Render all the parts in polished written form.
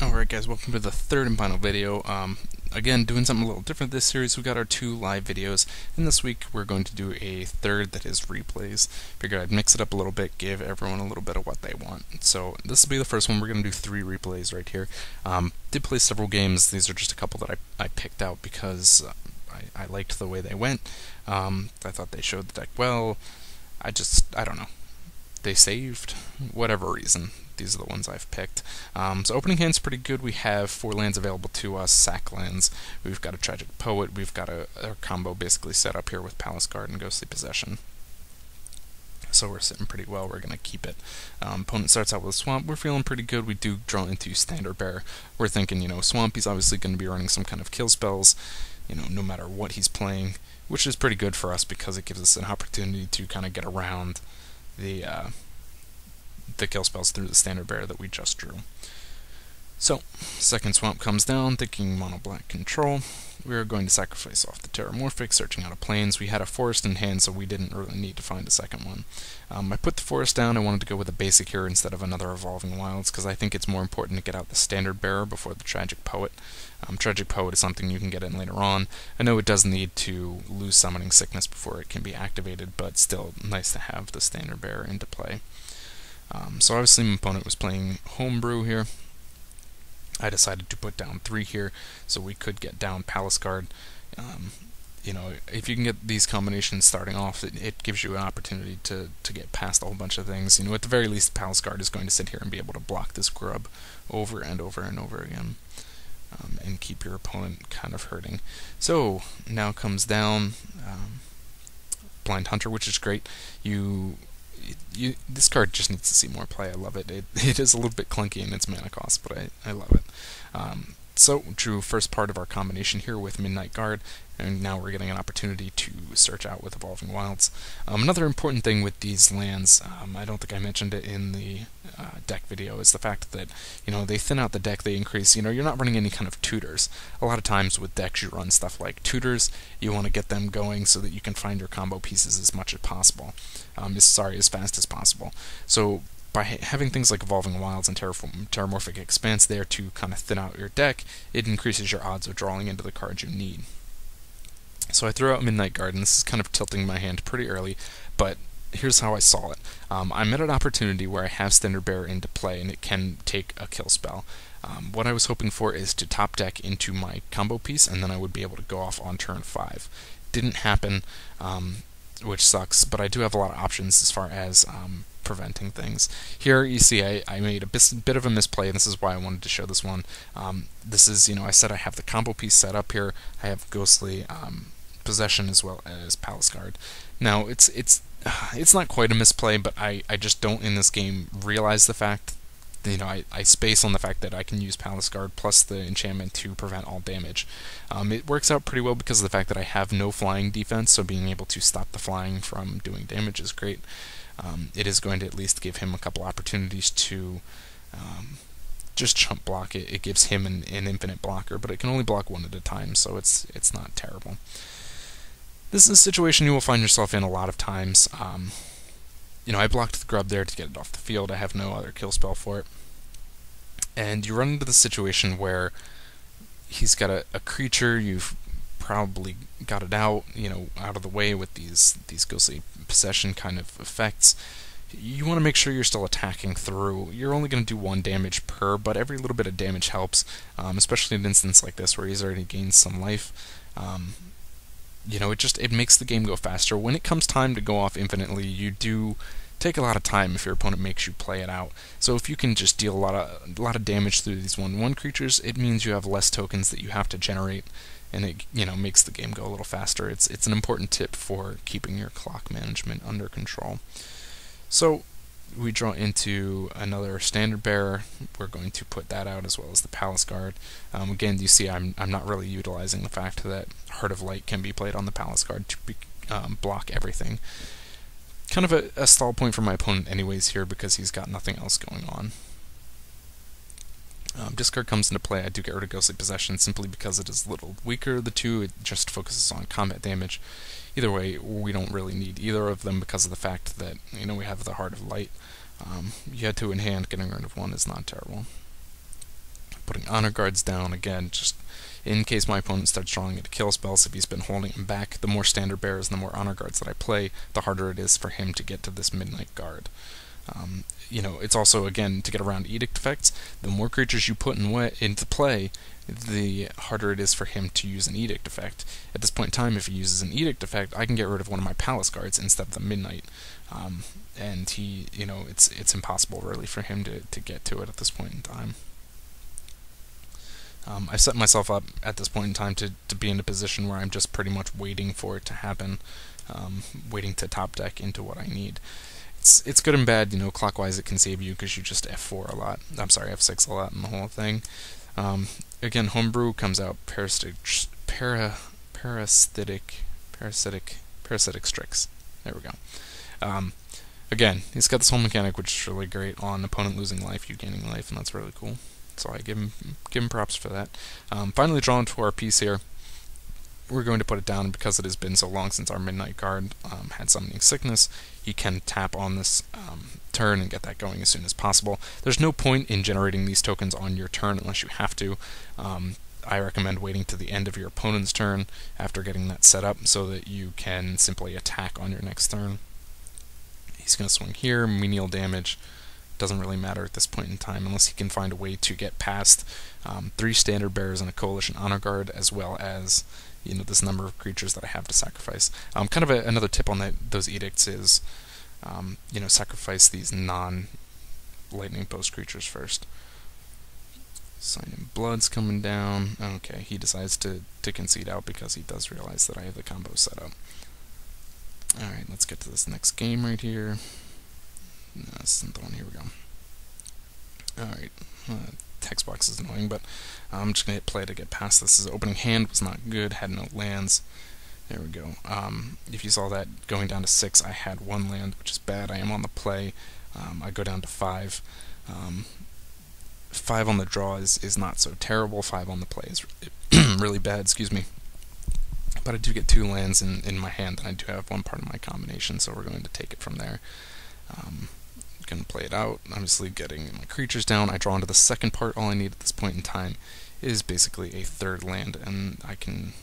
Alright guys, welcome to the third and final video. Again, doing something a little different this series. We got our 2 live videos, and this week we're going to do a third that is replays. Figured I'd mix it up a little bit, give everyone a little bit of what they want. So this will be the first one. We're going to do 3 replays right here. Did play several games. These are just a couple that I picked out because I liked the way they went. I thought they showed the deck well. I don't know. They saved, whatever reason. These are the ones I've picked. So opening hand's pretty good. We have 4 lands available to us, sack lands. We've got a Tragic Poet. We've got a combo basically set up here with Palace Guard and Ghostly Possession. So we're sitting pretty well. We're going to keep it. Opponent starts out with a Swamp. We're feeling pretty good. We do draw into Standard Bearer. We're thinking, Swamp, he's obviously going to be running some kind of kill spells, no matter what he's playing, which is pretty good for us because it gives us an opportunity to kind of get around the kill spells through the Standard Bearer that we just drew. So, second Swamp comes down, thinking mono-black control. We are going to sacrifice off the Terramorphic, searching out a Plains. We had a Forest in hand, so we didn't really need to find a second one. I put the Forest down. I wanted to go with a basic here instead of another Evolving Wilds, because I think it's more important to get out the Standard Bearer before the Tragic Poet. Tragic Poet is something you can get in later on. I know it does need to lose Summoning Sickness before it can be activated, but still nice to have the Standard Bearer into play. So obviously my opponent was playing Homebrew here. I decided to put down 3 here so we could get down Palace Guard. If you can get these combinations starting off, it gives you an opportunity to get past a whole bunch of things. At the very least, Palace Guard is going to sit here and be able to block this grub over and over and over again, and keep your opponent kind of hurting. So now comes down Blind Hunter, which is great. This card just needs to see more play. I love it. It is a little bit clunky in its mana cost, but I love it. So, drew first part of our combination here with Midnight Guard, and now we're getting an opportunity to search out with Evolving Wilds. Another important thing with these lands, I don't think I mentioned it in the deck video, is the fact that, they thin out the deck, they increase, you're not running any kind of tutors. A lot of times with decks you run stuff like tutors. You want to get them going so that you can find your combo pieces as much as possible. As fast as possible. So, by having things like Evolving Wilds and Terramorphic Expanse there to kind of thin out your deck, it increases your odds of drawing into the cards you need. So I threw out Midnight Guard, and this is kind of tilting my hand pretty early, but here's how I saw it. I'm at an opportunity where I have Standard Bearer into play, and it can take a kill spell. What I was hoping for is to top deck into my combo piece, and then I would be able to go off on turn 5. Didn't happen, which sucks, but I do have a lot of options as far as preventing things. Here you see I made a bit of a misplay, and this is why I wanted to show this one. This is, I said I have the combo piece set up here. I have Ghostly Possession as well as Palace Guard. Now it's not quite a misplay, but I just don't in this game realize the fact. I space on the fact that I can use Palace Guard plus the enchantment to prevent all damage. It works out pretty well because of the fact that I have no flying defense, so being able to stop the flying from doing damage is great. It is going to at least give him a couple opportunities to just chump block it. It gives him an infinite blocker, but it can only block 1 at a time, so it's not terrible. This is a situation you will find yourself in a lot of times. I blocked the grub there to get it off the field. I have no other kill spell for it. And you run into the situation where he's got a creature, you've probably got it out of the way with these Ghostly Possession kind of effects. You want to make sure you're still attacking through. You're only going to do 1 damage per, but every little bit of damage helps, especially in an instance like this where he's already gained some life. It makes the game go faster. When it comes time to go off infinitely, you do take a lot of time if your opponent makes you play it out. So if you can just deal a lot of damage through these 1/1 creatures, it means you have less tokens that you have to generate, and it makes the game go a little faster. It's an important tip for keeping your clock management under control. So we draw into another Standard Bearer. We're going to put that out as well as the Palace Guard. Again, you see I'm not really utilizing the fact that Heart of Light can be played on the Palace Guard to block everything. Kind of a stall point for my opponent anyways here because he's got nothing else going on. Discard comes into play. I do get rid of Ghostly Possession simply because it is a little weaker of the two. It just focuses on combat damage. Either way, we don't really need either of them because of the fact that we have the Heart of Light. You had 2 in hand. Getting rid of 1 is not terrible. putting honor guards down, again, just in case my opponent starts drawing into kill spells. If he's been holding him back, the more standard bearers and the more honor guards that I play, the harder it is for him to get to this Midnight Guard. It's also, again, to get around edict effects, the more creatures you put into play, the harder it is for him to use an edict effect. At this point in time, if he uses an edict effect, I can get rid of one of my palace guards instead of the Midnight. And he, it's impossible really for him to get to it at this point in time. I've set myself up at this point in time to be in a position where I'm just pretty much waiting for it to happen, waiting to top deck into what I need. It's good and bad, clockwise it can save you because you just F4 a lot. I'm sorry, F6 a lot in the whole thing. Again, Homebrew comes out Parasitic Strix. There we go. Again, he's got this whole mechanic which is really great. On opponent losing life, you gaining life, and that's really cool. So I give him props for that. Finally drawn to our piece here. We're going to put it down because it has been so long since our Midnight Guard had Summoning Sickness. He can tap on this turn and get that going as soon as possible. There's no point in generating these tokens on your turn unless you have to. I recommend waiting to the end of your opponent's turn after getting that set up so that you can simply attack on your next turn. He's going to swing here, menial damage. Doesn't really matter at this point in time unless he can find a way to get past 3 standard bearers and a coalition honor guard, as well as this number of creatures that I have to sacrifice. Kind of another tip on those edicts is sacrifice these non-lightning post creatures first. Sign in Blood's coming down. Okay, he decides to concede out because he does realize that I have the combo set up. Alright, let's get to this next game right here. No, this isn't the one. Here we go. Alright, text box is annoying, but I'm just going to hit play to get past this. His opening hand was not good, had no lands. There we go. If you saw that going down to 6, I had 1 land, which is bad. I am on the play. I go down to 5. 5 on the draw is not so terrible. 5 on the play is really bad, excuse me. But I do get 2 lands in my hand, and I do have 1 part of my combination, so we're going to take it from there. Going to play it out, obviously getting my creatures down. I draw into the second part. All I need at this point in time is basically a 3rd land, and I can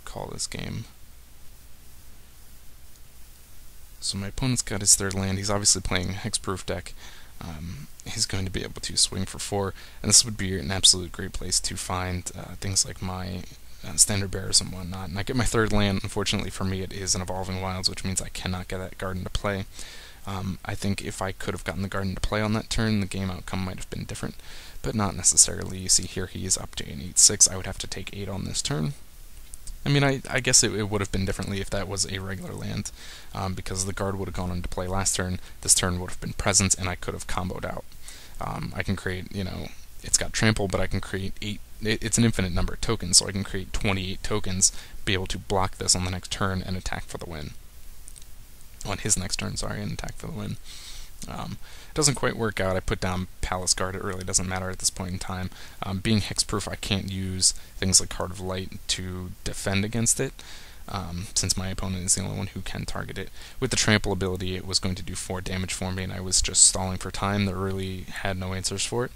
call this game. So my opponent's got his 3rd land. He's obviously playing a hexproof deck. He's going to be able to swing for 4, and this would be an absolute great place to find things like my standard bearers and whatnot. And I get my 3rd land. Unfortunately for me, it is an Evolving Wilds, which means I cannot get that garden to play. I think if I could have gotten the garden to play on that turn, the game outcome might have been different, but not necessarily. You see here he is up to an 8/6. I would have to take 8 on this turn. I mean, I guess it would have been differently if that was a regular land, because the guard would have gone into play last turn. This turn would have been presence, and I could have comboed out. I can create, it's got trample, but I can create 8. It's an infinite number of tokens, so I can create 28 tokens, be able to block this on the next turn and attack for the win. On his next turn, sorry, and attack for the win. It doesn't quite work out. I put down Palace Guard. It really doesn't matter at this point in time. Being hexproof, I can't use things like Heart of Light to defend against it, since my opponent is the only one who can target it. With the trample ability, it was going to do 4 damage for me, and I was just stalling for time. There really had no answers for it.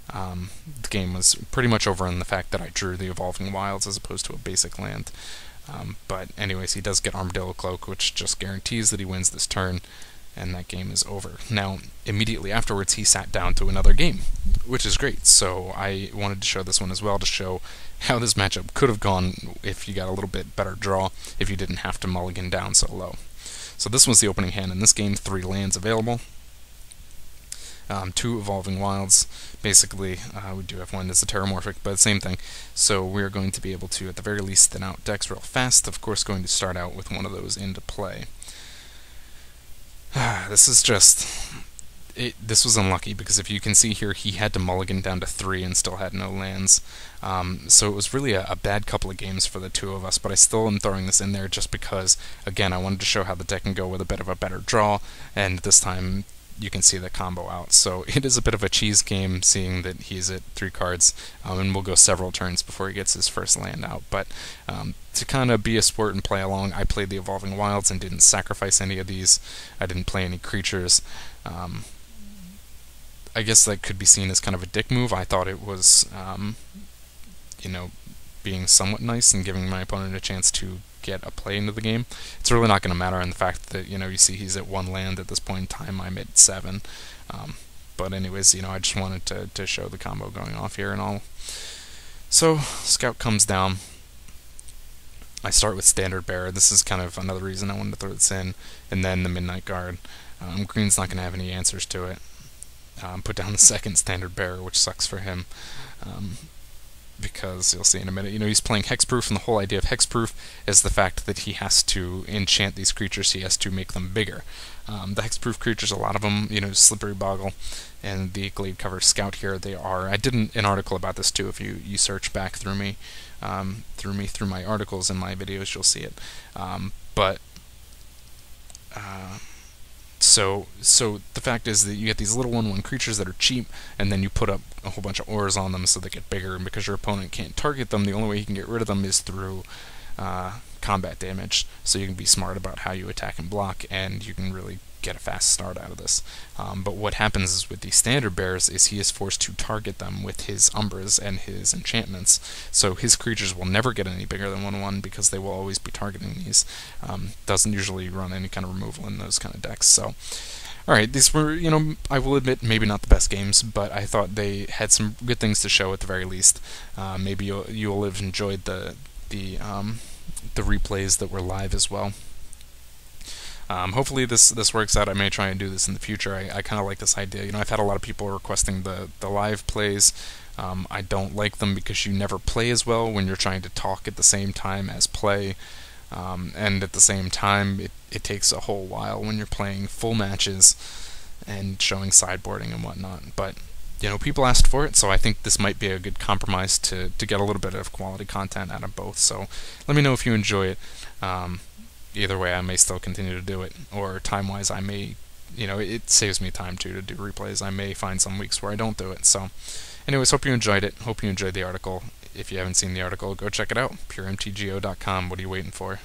The game was pretty much over on the fact that I drew the Evolving Wilds as opposed to a basic land. But anyways, he does get Armadillo Cloak, which just guarantees that he wins this turn, and that game is over. Now, immediately afterwards, he sat down to another game, which is great. So I wanted to show this one as well to show how this matchup could have gone if you got a little bit better draw, if you didn't have to mulligan down so low. So this was the opening hand. In this game, 3 lands available. 2 Evolving Wilds. Basically, we do have one that's a Terramorphic, but same thing. So we're going to be able to, at the very least, thin out decks real fast. Of course, going to start out with one of those into play. This is just... This was unlucky, because if you can see here, he had to mulligan down to 3 and still had no lands. So it was really a bad couple of games for the 2 of us, but I still am throwing this in there just because, again, I wanted to show how the deck can go with a bit of a better draw, and this time you can see the combo out. So it is a bit of a cheese game, seeing that he's at 3 cards, and we'll go several turns before he gets his first land out. But to kind of be a sport and play along, I played the Evolving Wilds and didn't sacrifice any of these. I didn't play any creatures. I guess that could be seen as kind of a dick move. I thought it was, you know, being somewhat nice and giving my opponent a chance to get a play into the game. It's really not going to matter in the fact that, you see he's at 1 land at this point in time, I'm at 7. But anyways, I just wanted to show the combo going off here and all. So, Scout comes down. I start with Standard Bearer. This is kind of another reason I wanted to throw this in. And then the Midnight Guard. Green's not going to have any answers to it. Put down the second Standard Bearer, which sucks for him. Because you'll see in a minute, he's playing Hexproof, and the whole idea of Hexproof is the fact that he has to enchant these creatures, he has to make them bigger. The Hexproof creatures, a lot of them, Slippery Boggle and the Glade Cover Scout here, they are, I did an article about this too, if you search back through my articles and my videos, you'll see it. So the fact is that you get these little 1/1 creatures that are cheap, and then you put up a whole bunch of auras on them so they get bigger, and because your opponent can't target them, the only way he can get rid of them is through combat damage. So you can be smart about how you attack and block, and you can really get a fast start out of this. But what happens is with these Standard Bearers is he is forced to target them with his Umbras and his enchantments, so his creatures will never get any bigger than 1/1 because they will always be targeting these. Doesn't usually run any kind of removal in those kind of decks. So, alright, these were, I will admit, maybe not the best games, but I thought they had some good things to show at the very least. Maybe you'll have enjoyed the replays that were live as well. Hopefully this works out. I may try and do this in the future. I kind of like this idea. I've had a lot of people requesting the live plays. I don't like them because you never play as well when you're trying to talk at the same time as play. And at the same time, it takes a whole while when you're playing full matches and showing sideboarding and whatnot. But people asked for it, so I think this might be a good compromise to get a little bit of quality content out of both. So let me know if you enjoy it. Either way, I may still continue to do it, or time-wise, I may, it saves me time too to do replays. I may find some weeks where I don't do it. So, anyways, hope you enjoyed it. Hope you enjoyed the article. If you haven't seen the article, go check it out. puremtgo.com. What are you waiting for?